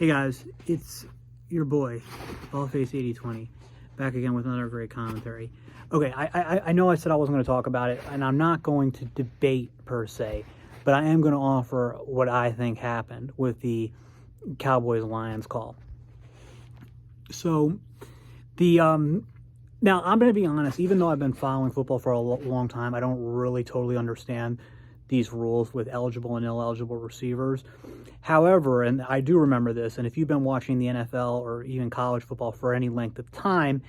Hey guys, it's your boy, Ballface 8020, back again with another great commentary. Okay, I know I said I wasn't going to talk about it, and I'm not going to debate per se, but I am going to offer what I think happened with the Cowboys-Lions call. So, now I'm going to be honest, even though I've been following football for a long time, I don't really totally understand these rules with eligible and ineligible receivers. However, and I do remember this, and if you've been watching the NFL or even college football for any length of time,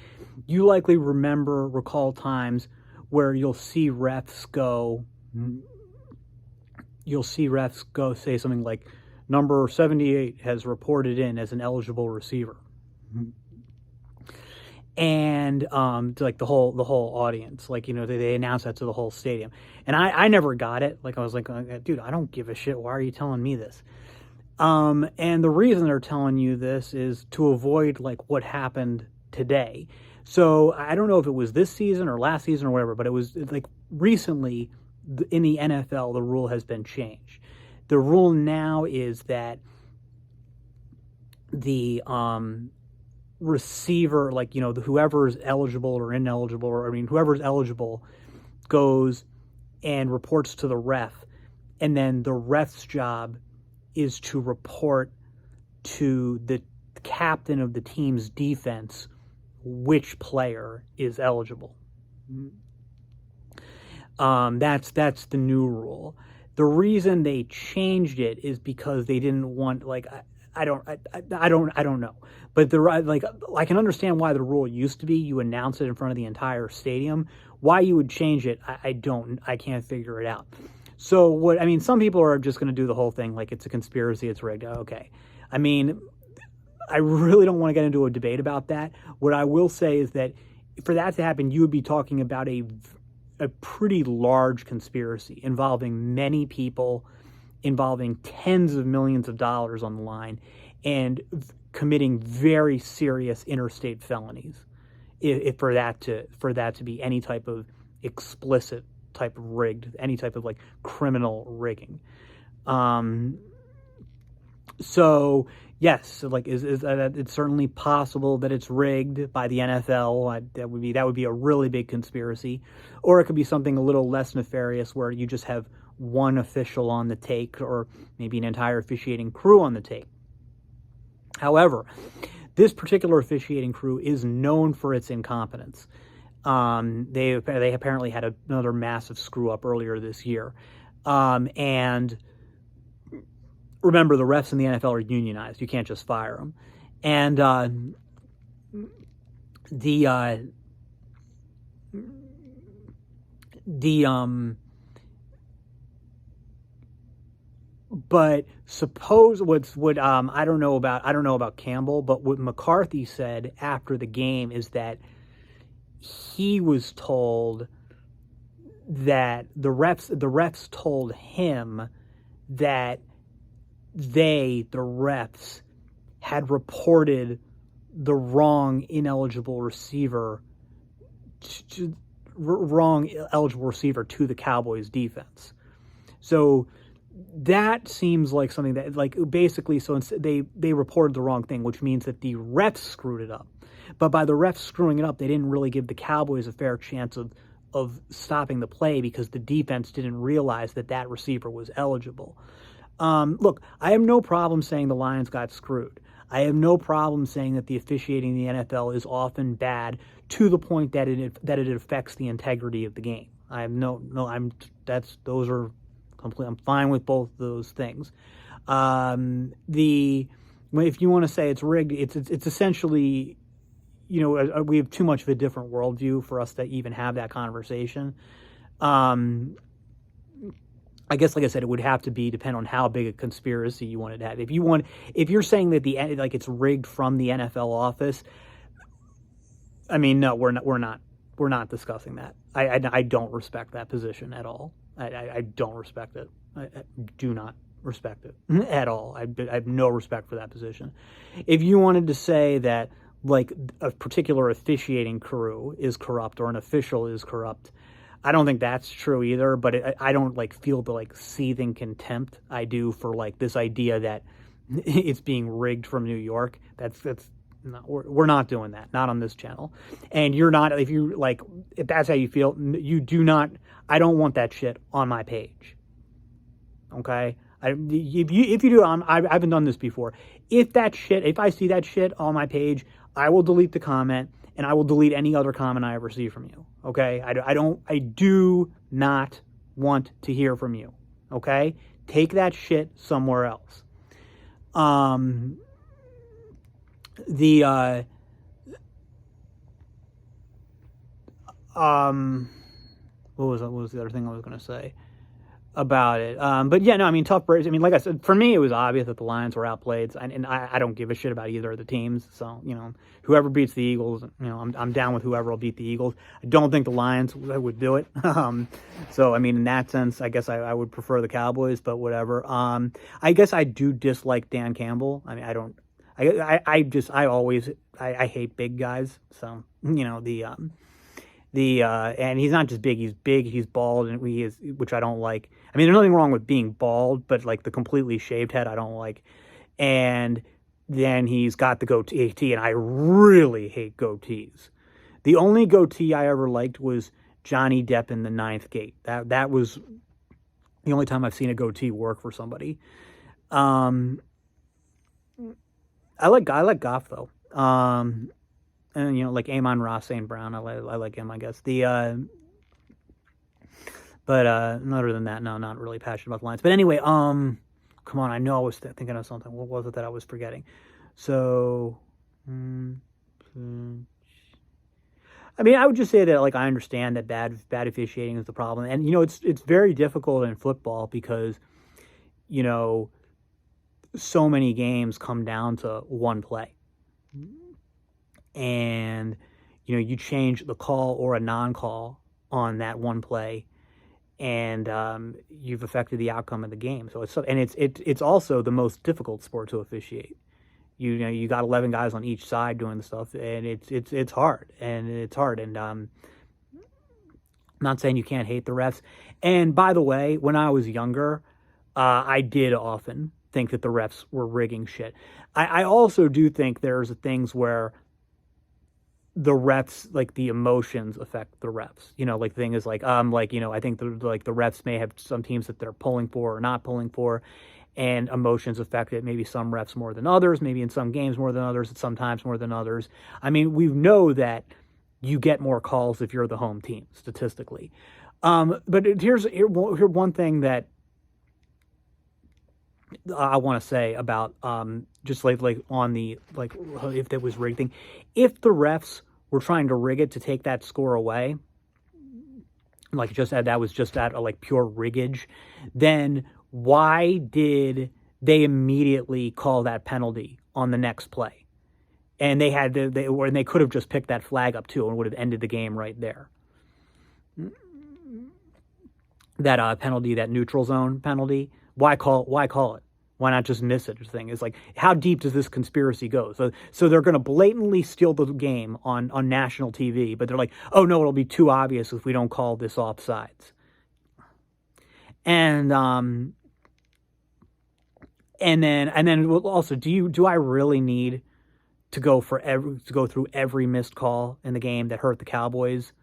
you likely recall times where you'll see refs go say something like, number 78 has reported in as an eligible receiver. And to like the whole audience, like, you know, they announced that to the whole stadium, and I never got it. Like, I was like, dude, I don't give a shit. Why are you telling me this? And the reason they're telling you this is to avoid like what happened today. So I don't know if it was this season or last season or whatever, but it was like recently in the NFL, the rule has been changed. The rule now is that the receiver, like, you know, whoever's eligible or ineligible, or I mean, whoever's eligible goes and reports to the ref, and then the ref's job is to report to the captain of the team's defense which player is eligible. That's the new rule. The reason they changed it is because they didn't want, like, I don't know. But I can understand why the rule used to be you announce it in front of the entire stadium. Why you would change it, I can't figure it out. So some people are just going to do the whole thing like it's a conspiracy, it's rigged. Okay. I mean, I really don't want to get into a debate about that. What I will say is that for that to happen, you would be talking about a pretty large conspiracy involving many people, involving tens of millions of dollars on the line, and committing very serious interstate felonies. If for that to be any type of explicit type of rigged, any type of like criminal rigging. So yes, like it's certainly possible that it's rigged by the NFL. That would be a really big conspiracy, or it could be something a little less nefarious where you just have one official on the take, or maybe an entire officiating crew on the take. However, this particular officiating crew is known for its incompetence. They apparently had another massive screw up earlier this year, and remember, the refs in the NFL are unionized. You can't just fire them, and but suppose I don't know about Campbell, but what McCarthy said after the game is that he was told that the refs told him that the refs had reported the wrong eligible receiver to the Cowboys defense. So that seems like something that, like, basically, so they reported the wrong thing, which means that the refs screwed it up. But by the refs screwing it up, they didn't really give the Cowboys a fair chance of stopping the play, because the defense didn't realize that receiver was eligible. Look, I have no problem saying the Lions got screwed. I have no problem saying that the officiating in the NFL is often bad to the point that it affects the integrity of the game. Those are complete. I'm fine with both those things. If you want to say it's rigged, it's essentially, you know, we have too much of a different worldview for us to even have that conversation. I guess, like I said, it would have to depend on how big a conspiracy you wanted to have. If you're saying that it's rigged from the NFL office, I mean, no, we're not discussing that. I don't respect that position at all. I don't respect it. I do not respect it at all. I have no respect for that position. If you wanted to say that, like, a particular officiating crew is corrupt or an official is corrupt, I don't think that's true either, but I don't, like, feel the, like, seething contempt I do for, like, this idea that it's being rigged from New York. That's no, we're not doing that. Not on this channel. And you're not, if you like, if that's how you feel, you do not. I don't want that shit on my page. Okay. If you do, I haven't done this before. If I see that shit on my page, I will delete the comment and I will delete any other comment I ever see from you. Okay. I do not want to hear from you. Okay. Take that shit somewhere else. What was the other thing I was going to say about it? But yeah, no, I mean, tough breaks. I mean, like I said, for me, it was obvious that the Lions were outplayed, and I don't give a shit about either of the teams. So, you know, whoever beats the Eagles, you know, I'm down with whoever will beat the Eagles. I don't think the Lions would do it. So, I mean, in that sense, I guess I would prefer the Cowboys, but whatever. I guess I do dislike Dan Campbell. I mean, I hate big guys. So, you know, and he's not just big, he's bald, and which I don't like. I mean, there's nothing wrong with being bald, but like the completely shaved head, I don't like. And then he's got the goatee, and I really hate goatees. The only goatee I ever liked was Johnny Depp in The Ninth Gate. That was the only time I've seen a goatee work for somebody. I like Goff though. And you know, like Amon Ross St. Brown, I like him, I guess. But other than that, no, not really passionate about the Lions. But anyway, come on, I know I was thinking of something. What was it that I was forgetting? So, I mean, I would just say that, like, I understand that bad officiating is the problem, and you know, it's very difficult in football because, you know, so many games come down to one play. And, you know, you change the call or a non-call on that one play, and you've affected the outcome of the game. So it's also the most difficult sport to officiate. You know, you got 11 guys on each side doing the stuff, and it's hard, And I'm not saying you can't hate the refs. And by the way, when I was younger, I did often think that the refs were rigging shit. I also do think there's things where the refs, like the emotions affect the refs. You know, like the thing is like, you know, I think the refs may have some teams that they're pulling for or not pulling for, and emotions affect it. Maybe some refs more than others, maybe in some games more than others, sometimes more than others. I mean, we know that you get more calls if you're the home team statistically. But here's one thing that I want to say about just like on the like if there was rigged thing, if the refs were trying to rig it to take that score away, like just that was just that like pure riggage, then why did they immediately call that penalty on the next play? And they could have just picked that flag up too and would have ended the game right there. That penalty, that neutral zone penalty. Why call it? Why not just miss it? The thing is, like, how deep does this conspiracy go? So they're going to blatantly steal the game on national TV, but they're like, oh no, it'll be too obvious if we don't call this offsides. And then also, do I really need to go through every missed call in the game that hurt the Cowboys,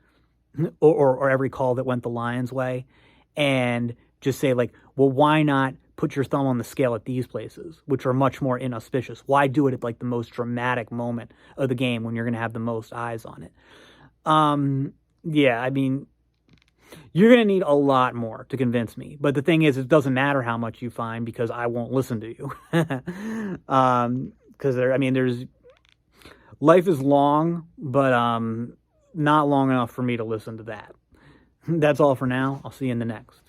or every call that went the Lions' way, and just say like, well, why not put your thumb on the scale at these places, which are much more inauspicious? Why do it at like the most dramatic moment of the game when you're going to have the most eyes on it? Yeah, I mean, you're going to need a lot more to convince me. But the thing is, it doesn't matter how much you find because I won't listen to you. Because life is long, but not long enough for me to listen to that. That's all for now. I'll see you in the next.